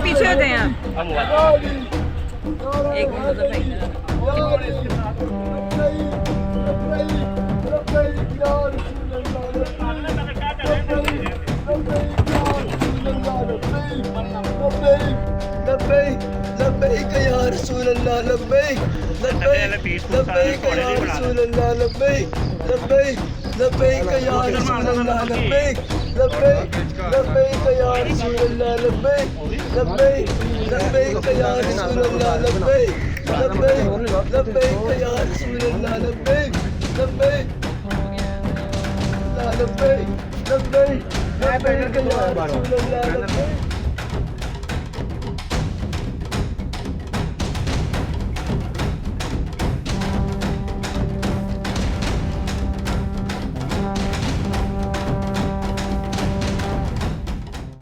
पीछे हो जाए आप। एक मिनट तो भाई لبيك يا رسول الله لبيك لبيك يا رسول الله لبيك لبيك يا رسول الله لبيك لبيك يا رسول الله لبيك لبيك يا رسول الله لبيك لبيك يا رسول الله لبيك لبيك لبيك يا رسول الله لبيك